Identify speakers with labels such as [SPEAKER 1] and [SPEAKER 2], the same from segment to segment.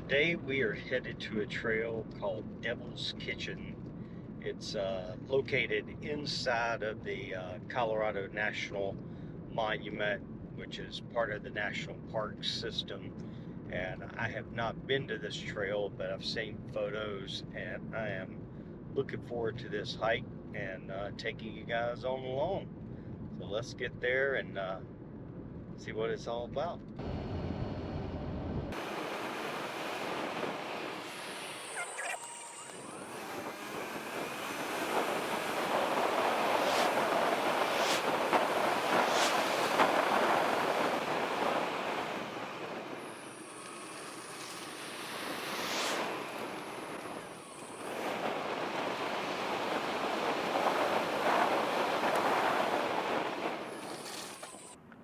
[SPEAKER 1] Today we are headed to a trail called Devil's Kitchen. It's located inside of the Colorado National Monument, which is part of the national park system. And I have not been to this trail, but I've seen photos, and I am looking forward to this hike and taking you guys on along. So let's get there and see what it's all about.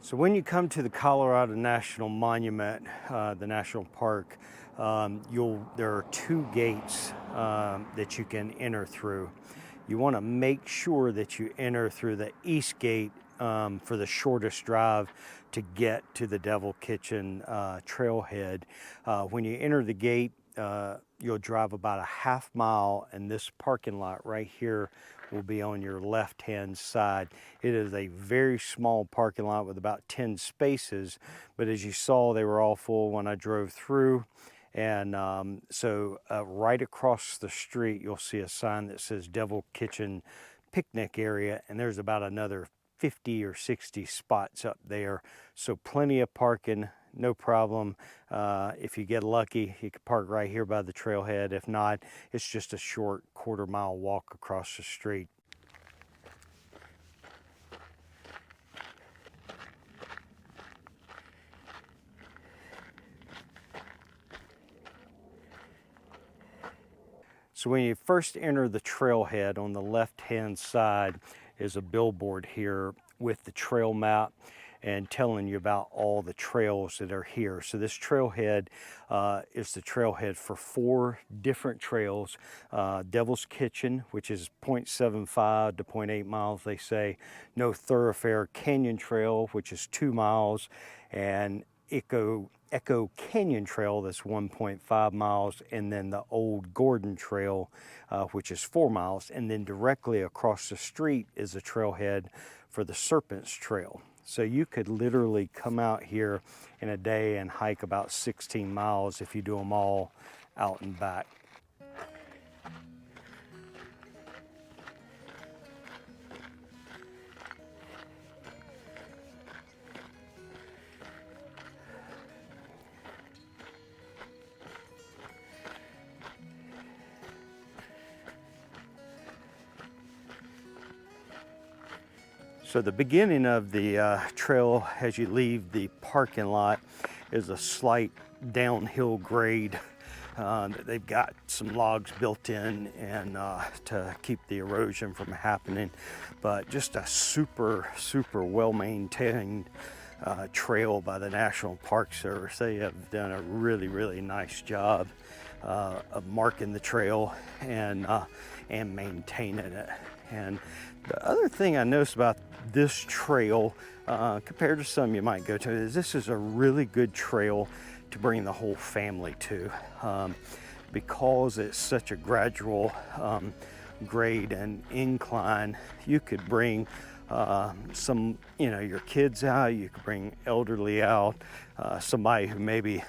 [SPEAKER 1] So when you come to the Colorado National Monument, the national park, there are two gates that you can enter through. You want to make sure that you enter through the east gate for the shortest drive to get to the Devil Kitchen trailhead. When you enter the gate, you'll drive about a half mile, and this parking lot right here will be on your left-hand side. It is a very small parking lot with about 10 spaces, but as you saw, they were all full when I drove through. And so right across the street, you'll see a sign that says Devil Kitchen Picnic Area, and there's about another 50 or 60 spots up there. So plenty of parking, no problem. If you get lucky, you can park right here by the trailhead. If not, it's just a short quarter-mile walk across the street. So when you first enter the trailhead, on the left-hand side is a billboard here with the trail map and telling you about all the trails that are here. So this trailhead is the trailhead for 4 different trails. Devil's Kitchen, which is 0.75 to 0.8 miles, they say. No Thoroughfare Canyon Trail, which is 2 miles, and Echo Canyon Trail, that's 1.5 miles, and then the Old Gordon Trail, which is 4 miles. And then directly across the street is a trailhead for the Serpents Trail. So you could literally come out here in a day and hike about 16 miles if you do them all out and back. So the beginning of the trail as you leave the parking lot is a slight downhill grade. They've got some logs built in and to keep the erosion from happening, but just a super well maintained trail by the National Park Service. They have done a really nice job of marking the trail and maintaining it. And the other thing I noticed about this trail compared to some you might go to is this is a really good trail to bring the whole family to, because it's such a gradual grade and incline. You could bring some, your kids out, you could bring elderly out, somebody who maybe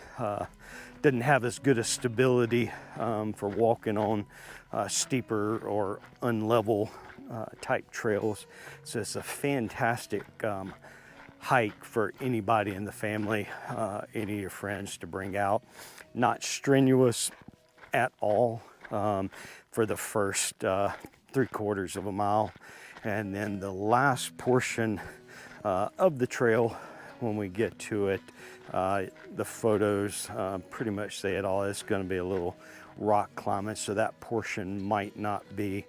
[SPEAKER 1] didn't have as good a stability for walking on steeper or unlevel type trails. So it's a fantastic hike for anybody in the family, any of your friends to bring out. Not strenuous at all for the first 3/4 of a mile. And then the last portion of the trail, when we get to it, the photos pretty much say it all. It's going to be a little rock climbing, so that portion might not be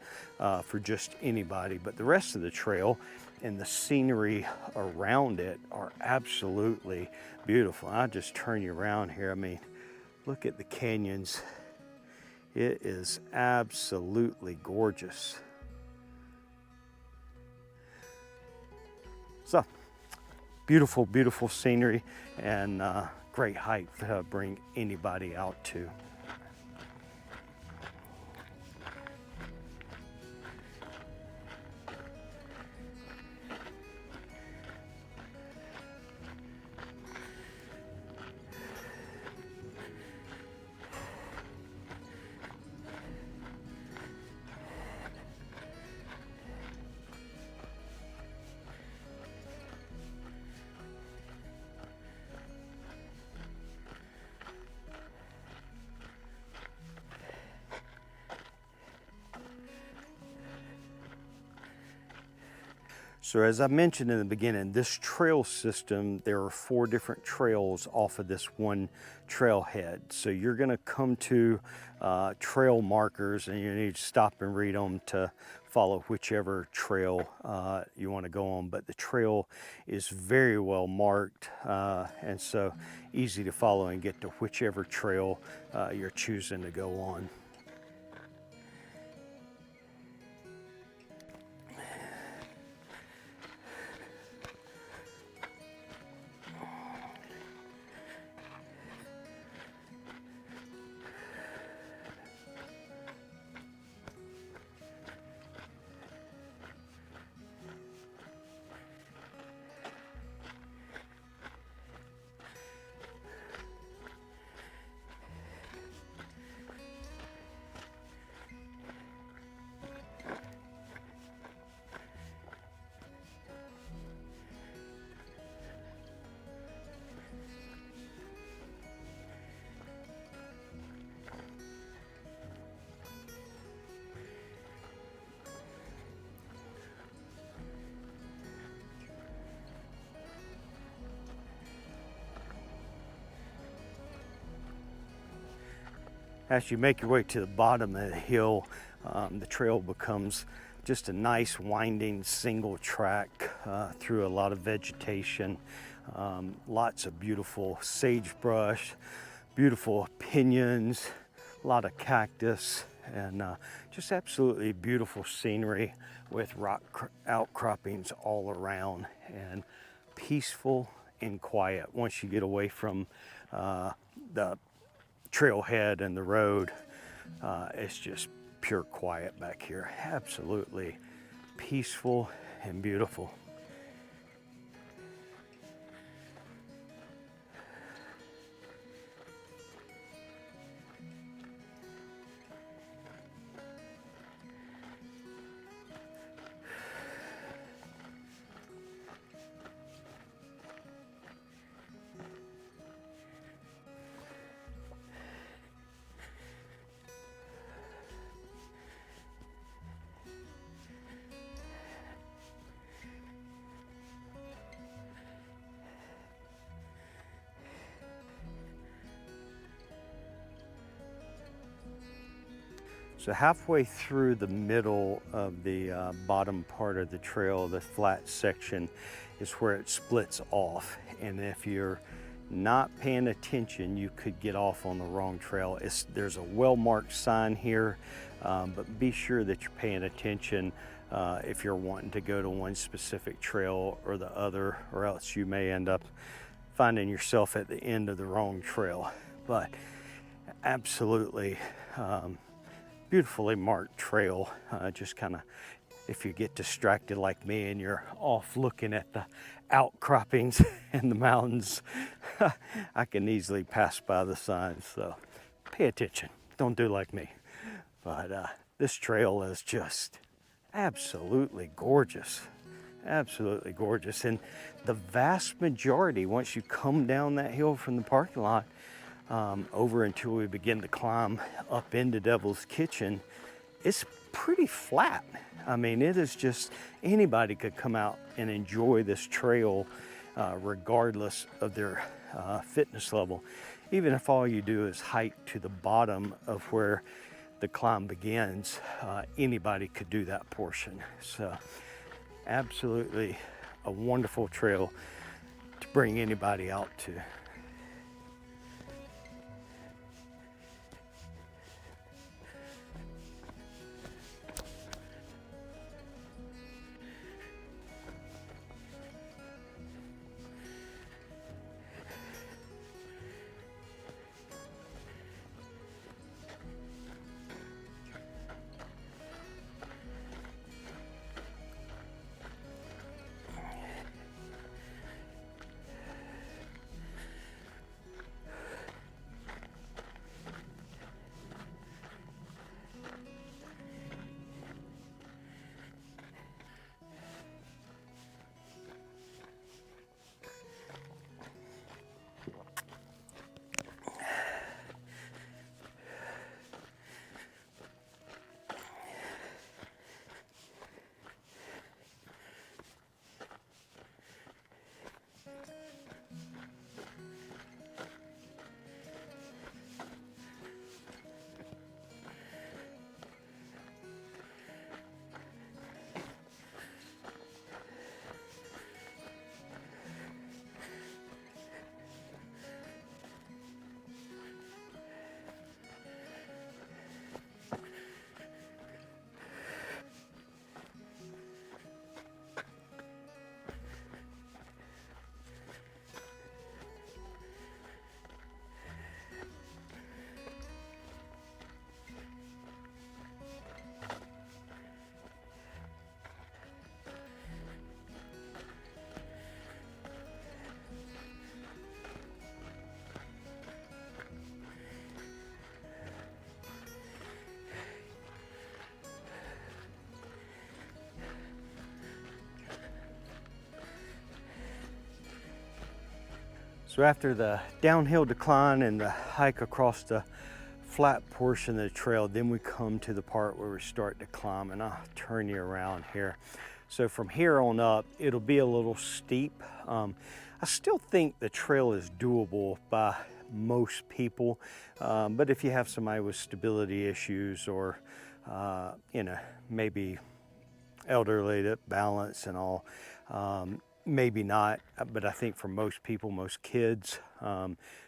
[SPEAKER 1] for just anybody, but the rest of the trail and the scenery around it are absolutely beautiful. I'll just turn you around here. I mean, look at the canyons. It is absolutely gorgeous. So beautiful scenery and great height to bring anybody out to. So as I mentioned in the beginning, this trail system, there are 4 different trails off of this one trailhead. So you're gonna come to trail markers, and you need to stop and read them to follow whichever trail you wanna go on. But the trail is very well marked, and so easy to follow and get to whichever trail you're choosing to go on. As you make your way to the bottom of the hill, the trail becomes just a nice winding single track through a lot of vegetation, lots of beautiful sagebrush, beautiful pinyons, a lot of cactus, and just absolutely beautiful scenery with rock outcroppings all around, and peaceful and quiet. Once you get away from the trailhead and the road, it's just pure quiet back here. Absolutely peaceful and beautiful. So halfway through the middle of the bottom part of the trail, the flat section, is where it splits off. And if you're not paying attention, you could get off on the wrong trail. There's a well-marked sign here, but be sure that you're paying attention if you're wanting to go to one specific trail or the other, or else you may end up finding yourself at the end of the wrong trail. But absolutely beautifully marked trail. Just kind of, if you get distracted like me and you're off looking at the outcroppings and the mountains, I can easily pass by the signs. So pay attention, don't do like me. But this trail is just absolutely gorgeous. Absolutely gorgeous. And the vast majority, once you come down that hill from the parking lot over until we begin to climb up into Devil's Kitchen, it's pretty flat. I mean, it is just, anybody could come out and enjoy this trail regardless of their fitness level. Even if all you do is hike to the bottom of where the climb begins, anybody could do that portion. So absolutely a wonderful trail to bring anybody out to. So after the downhill decline and the hike across the flat portion of the trail, then we come to the part where we start to climb, and I'll turn you around here. So from here on up, it'll be a little steep. I still think the trail is doable by most people, but if you have somebody with stability issues or, you know, maybe elderly to balance and all, maybe not, but I think for most people, most kids,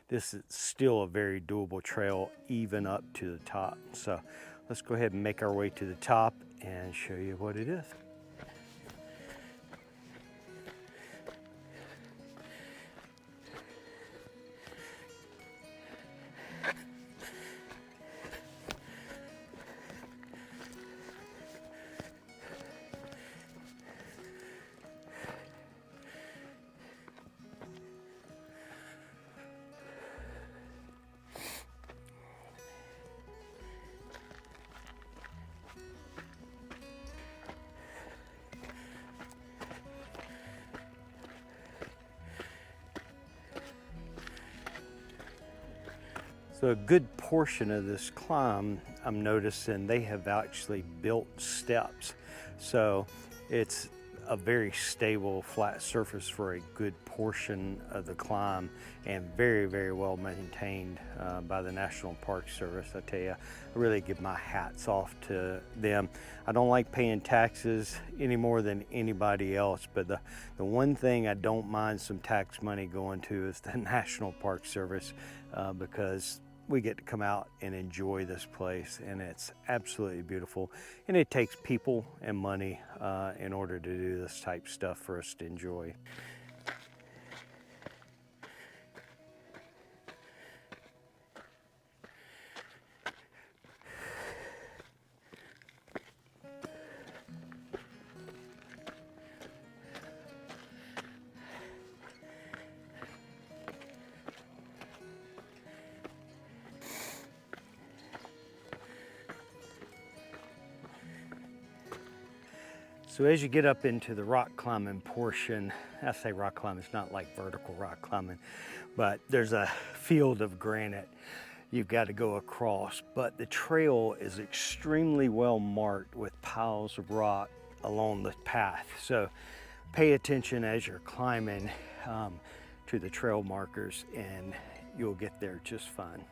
[SPEAKER 1] this is still a very doable trail, even up to the top. So let's go ahead and make our way to the top and show you what it is. So a good portion of this climb, I'm noticing they have actually built steps. So it's a very stable flat surface for a good portion of the climb, and very, very well maintained by the National Park Service. I tell you, I really give my hats off to them. I don't like paying taxes any more than anybody else, but the one thing I don't mind some tax money going to is the National Park Service, because we get to come out and enjoy this place, and it's absolutely beautiful. And it takes people and money in order to do this type stuff for us to enjoy. So as you get up into the rock climbing portion, I say rock climbing, it's not like vertical rock climbing, but there's a field of granite you've got to go across. But the trail is extremely well marked with piles of rock along the path. So pay attention as you're climbing to the trail markers, and you'll get there just fine.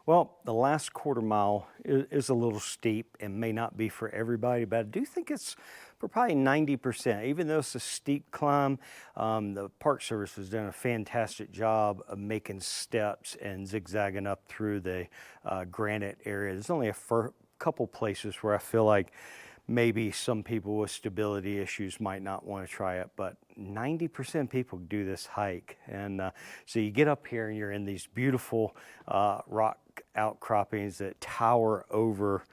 [SPEAKER 1] Well, the last quarter mile is a little steep and may not be for everybody, but I do think it's for probably 90%. Even though it's a steep climb, the Park Service has done a fantastic job of making steps and zigzagging up through the granite area. There's only a couple places where I feel like maybe some people with stability issues might not want to try it, but 90% of people do this hike. And so you get up here and you're in these beautiful rock outcroppings that tower over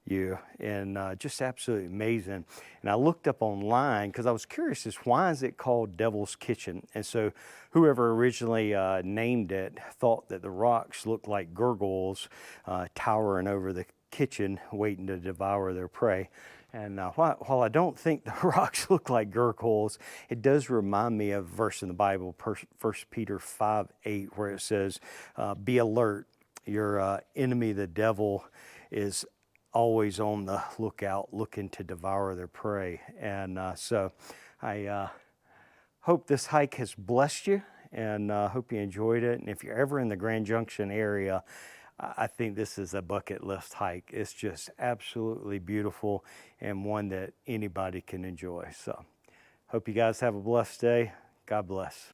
[SPEAKER 1] you, and just absolutely amazing. And I looked up online because I was curious as why is it called Devil's Kitchen? And so whoever originally named it thought that the rocks looked like gurgoyles towering over the kitchen waiting to devour their prey. And while I don't think the rocks look like gurgoyles, it does remind me of a verse in the Bible, 1 Peter 5:8, where it says, be alert, your enemy, the devil, is always on the lookout, looking to devour their prey. And so I hope this hike has blessed you, and hope you enjoyed it. And if you're ever in the Grand Junction area, I think this is a bucket list hike. It's just absolutely beautiful and one that anybody can enjoy. So hope you guys have a blessed day. God bless.